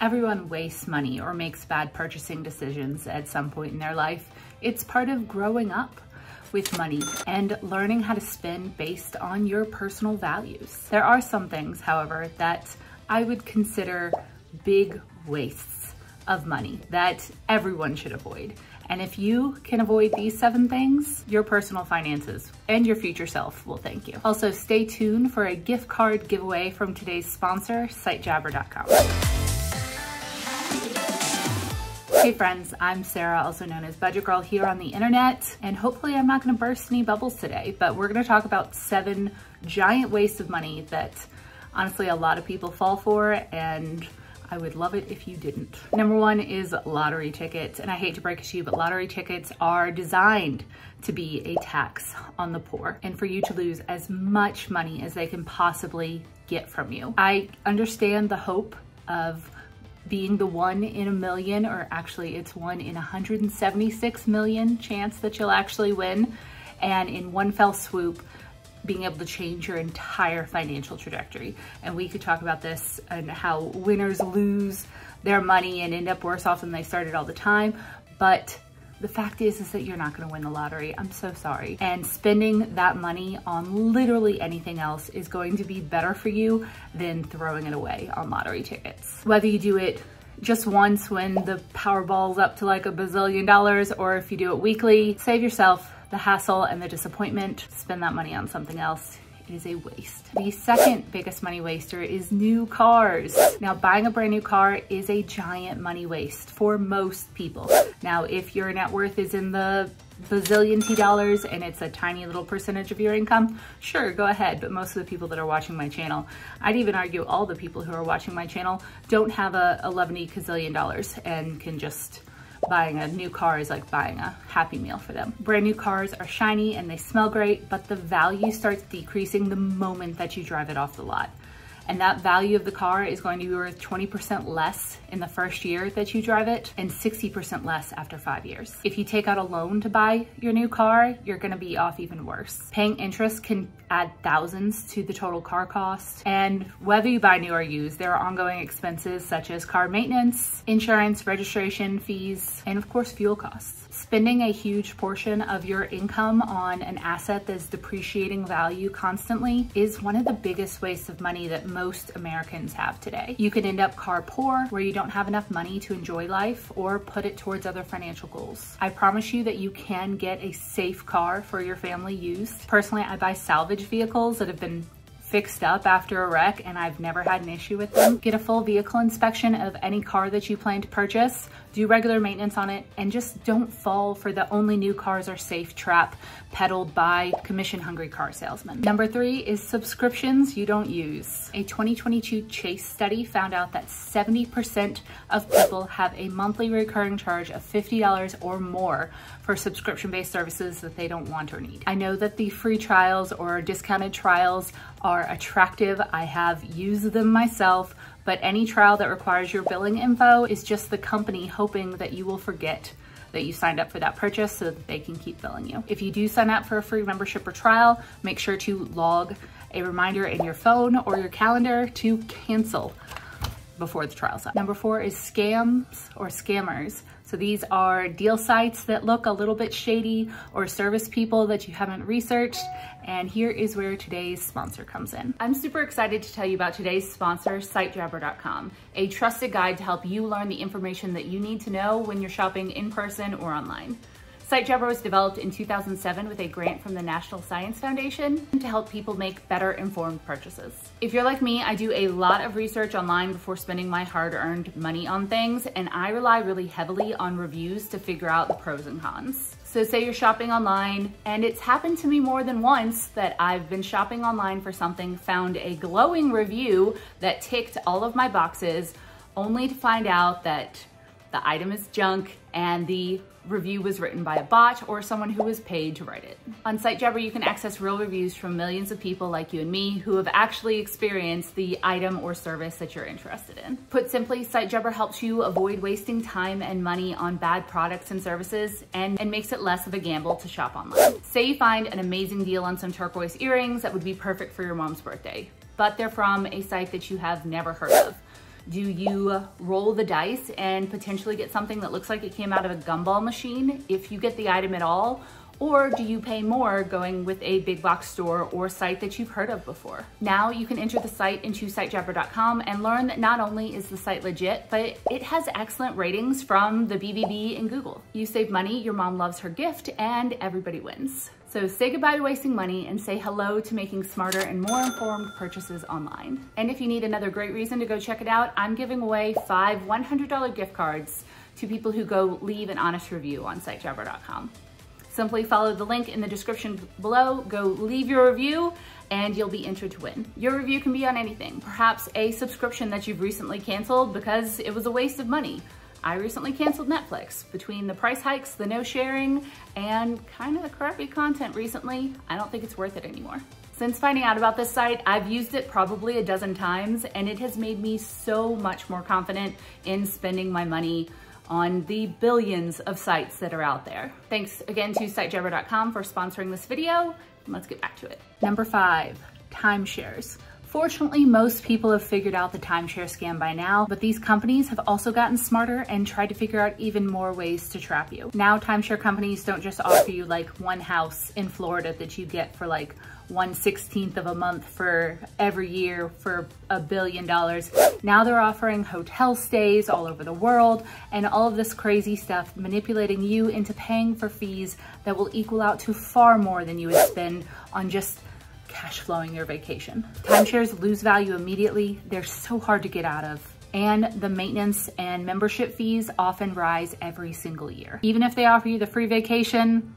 Everyone wastes money or makes bad purchasing decisions at some point in their life. It's part of growing up with money and learning how to spend based on your personal values. There are some things, however, that I would consider big wastes of money that everyone should avoid. And if you can avoid these 7 things, your personal finances and your future self will thank you. Also, stay tuned for a gift card giveaway from today's sponsor, SiteJabber.com. Hey friends, I'm Sarah, also known as Budget Girl here on the internet, and hopefully I'm not gonna burst any bubbles today, but we're gonna talk about 7 giant wastes of money that honestly a lot of people fall for, and I would love it if you didn't. Number 1 is lottery tickets, and I hate to break it to you, but lottery tickets are designed to be a tax on the poor and for you to lose as much money as they can possibly get from you. I understand the hope of being the 1 in a million, or actually it's 1 in 176 million chance that you'll actually win, and in one fell swoop, being able to change your entire financial trajectory. And we could talk about this and how winners lose their money and end up worse off than they started all the time. But the fact is that you're not gonna win the lottery. I'm so sorry. And spending that money on literally anything else is going to be better for you than throwing it away on lottery tickets. Whether you do it just once when the Powerball's up to like $1 bazillion, or if you do it weekly, save yourself the hassle and the disappointment, spend that money on something else. It is a waste. The second biggest money waster is new cars. Now, buying a brand new car is a giant money waste for most people. Now, if your net worth is in the bazillion dollars and it's a tiny little percentage of your income, sure, go ahead. But most of the people that are watching my channel, I'd even argue all the people who are watching my channel don't have a 11 gazillion dollars and can just buying a new car is like buying a Happy Meal for them. Brand new cars are shiny and they smell great, but the value starts decreasing the moment that you drive it off the lot. And that value of the car is going to be worth 20% less in the first year that you drive it and 60% less after 5 years. If you take out a loan to buy your new car, you're gonna be off even worse. Paying interest can add thousands to the total car cost. And whether you buy new or used, there are ongoing expenses such as car maintenance, insurance, registration fees, and of course, fuel costs. Spending a huge portion of your income on an asset that's depreciating value constantly is one of the biggest wastes of money that most Americans have today. You can end up car poor, where you don't have enough money to enjoy life or put it towards other financial goals. I promise you that you can get a safe car for your family use. Personally, I buy salvage vehicles that have been fixed up after a wreck, and I've never had an issue with them. Get a full vehicle inspection of any car that you plan to purchase, do regular maintenance on it, and just don't fall for the only new cars are safe trap peddled by commission-hungry car salesmen. Number 3 is subscriptions you don't use. A 2022 Chase study found out that 70% of people have a monthly recurring charge of $50 or more for subscription-based services that they don't want or need. I know that the free trials or discounted trials are attractive. I have used them myself, but any trial that requires your billing info is just the company hoping that you will forget that you signed up for that purchase so that they can keep billing you. If you do sign up for a free membership or trial, make sure to log a reminder in your phone or your calendar to cancel before the trial's up. Number 4 is scams or scammers. So these are deal sites that look a little bit shady or service people that you haven't researched. And here is where today's sponsor comes in. I'm super excited to tell you about today's sponsor, SiteJabber.com, a trusted guide to help you learn the information that you need to know when you're shopping in person or online. SiteJabber was developed in 2007 with a grant from the National Science Foundation to help people make better informed purchases. If you're like me, I do a lot of research online before spending my hard-earned money on things, and I rely really heavily on reviews to figure out the pros and cons. So say you're shopping online, and it's happened to me more than once that I've been shopping online for something, found a glowing review that ticked all of my boxes, only to find out that the item is junk and the review was written by a bot or someone who was paid to write it. On SiteJabber, you can access real reviews from millions of people like you and me who have actually experienced the item or service that you're interested in. Put simply, SiteJabber helps you avoid wasting time and money on bad products and services and makes it less of a gamble to shop online. Say you find an amazing deal on some turquoise earrings that would be perfect for your mom's birthday, but they're from a site that you have never heard of. Do you roll the dice and potentially get something that looks like it came out of a gumball machine if you get the item at all? Or do you pay more going with a big box store or site that you've heard of before? Now you can enter the site into sitejabber.com and learn that not only is the site legit, but it has excellent ratings from the BBB and Google. You save money, your mom loves her gift, and everybody wins. So say goodbye to wasting money and say hello to making smarter and more informed purchases online. And if you need another great reason to go check it out, I'm giving away 5 $100 gift cards to people who go leave an honest review on sitejabber.com. Simply follow the link in the description below, go leave your review, and you'll be entered to win. Your review can be on anything, perhaps a subscription that you've recently canceled because it was a waste of money. I recently canceled Netflix. Between the price hikes, the no sharing, and kind of the crappy content recently, I don't think it's worth it anymore. Since finding out about this site, I've used it probably a dozen times, and it has made me so much more confident in spending my money on the billions of sites that are out there. Thanks again to sitejabber.com for sponsoring this video. Let's get back to it. Number 5, timeshares. Fortunately, most people have figured out the timeshare scam by now, but these companies have also gotten smarter and tried to figure out even more ways to trap you. Now, timeshare companies don't just offer you like one house in Florida that you get for like 1/16 of a month for every year for $1 billion. Now they're offering hotel stays all over the world and all of this crazy stuff, manipulating you into paying for fees that will equal out to far more than you would spend on just cash flowing your vacation. Timeshares lose value immediately. They're so hard to get out of. And the maintenance and membership fees often rise every single year. Even if they offer you the free vacation,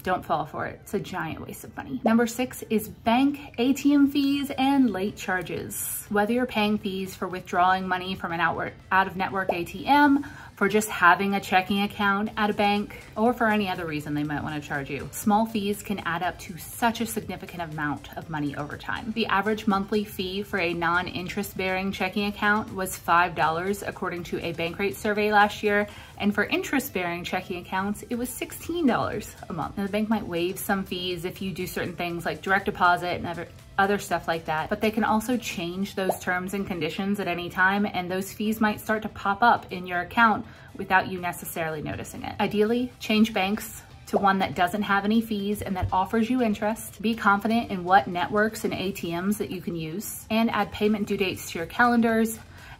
don't fall for it. It's a giant waste of money. Number 6 is bank ATM fees and late charges. Whether you're paying fees for withdrawing money from an out-of-network ATM, for just having a checking account at a bank, or for any other reason they might want to charge you, small fees can add up to such a significant amount of money over time. The average monthly fee for a non-interest bearing checking account was $5 according to a Bankrate survey last year, and for interest bearing checking accounts, it was $16 a month. Now, the bank might waive some fees if you do certain things like direct deposit and other stuff like that, but they can also change those terms and conditions at any time, and those fees might start to pop up in your account without you necessarily noticing it. Ideally, change banks to one that doesn't have any fees and that offers you interest. Be confident in what networks and ATMs that you can use, and add payment due dates to your calendars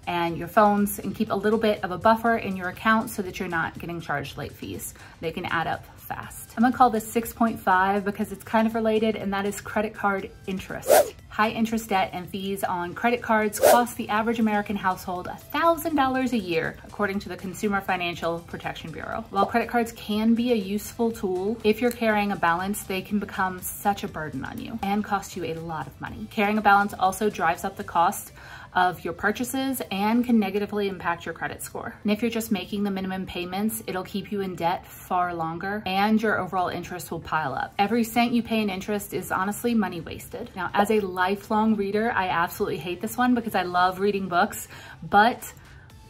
and your phones, and keep a little bit of a buffer in your account so that you're not getting charged late fees. They can add up fast. I'm gonna call this 6.5 because it's kind of related, and that is credit card interest. High interest debt and fees on credit cards cost the average American household $1,000 a year, according to the Consumer Financial Protection Bureau. While credit cards can be a useful tool, if you're carrying a balance, they can become such a burden on you and cost you a lot of money. Carrying a balance also drives up the cost of your purchases and can negatively impact your credit score. And if you're just making the minimum payments, it'll keep you in debt far longer and your overall interest will pile up. Every cent you pay in interest is honestly money wasted. Now, as a lifelong reader, I absolutely hate this one because I love reading books, but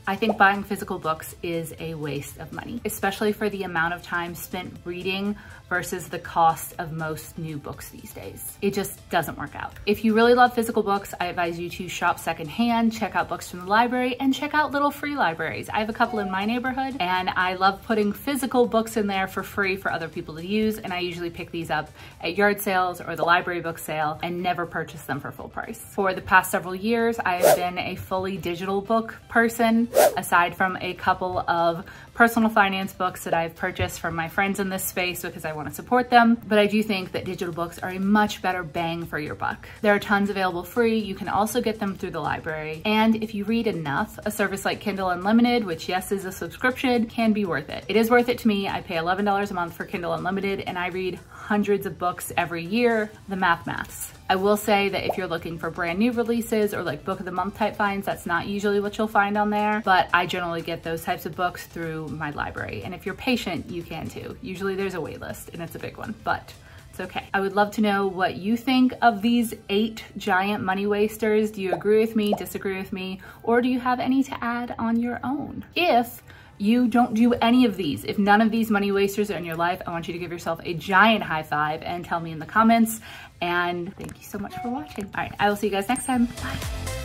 I think buying physical books is a waste of money, especially for the amount of time spent reading versus the cost of most new books these days. It just doesn't work out. If you really love physical books, I advise you to shop secondhand, check out books from the library, and check out little free libraries. I have a couple in my neighborhood, and I love putting physical books in there for free for other people to use, and I usually pick these up at yard sales or the library book sale and never purchase them for full price. For the past several years, I have been a fully digital book person, aside from a couple of personal finance books that I've purchased from my friends in this space because I want to support them. But I do think that digital books are a much better bang for your buck. There are tons available free. You can also get them through the library. And if you read enough, a service like Kindle Unlimited, which yes is a subscription, can be worth it. It is worth it to me. I pay $11 a month for Kindle Unlimited and I read hundreds of books every year. The maths. I will say that if you're looking for brand new releases or like book of the month type finds, that's not usually what you'll find on there, but I generally get those types of books through my library. And if you're patient, you can too. Usually there's a wait list and it's a big one, but it's okay. I would love to know what you think of these 8 giant money wasters. Do you agree with me, disagree with me, or do you have any to add on your own? If you don't do any of these, if none of these money wasters are in your life, I want you to give yourself a giant high five and tell me in the comments. And thank you so much for watching. All right, I will see you guys next time. Bye.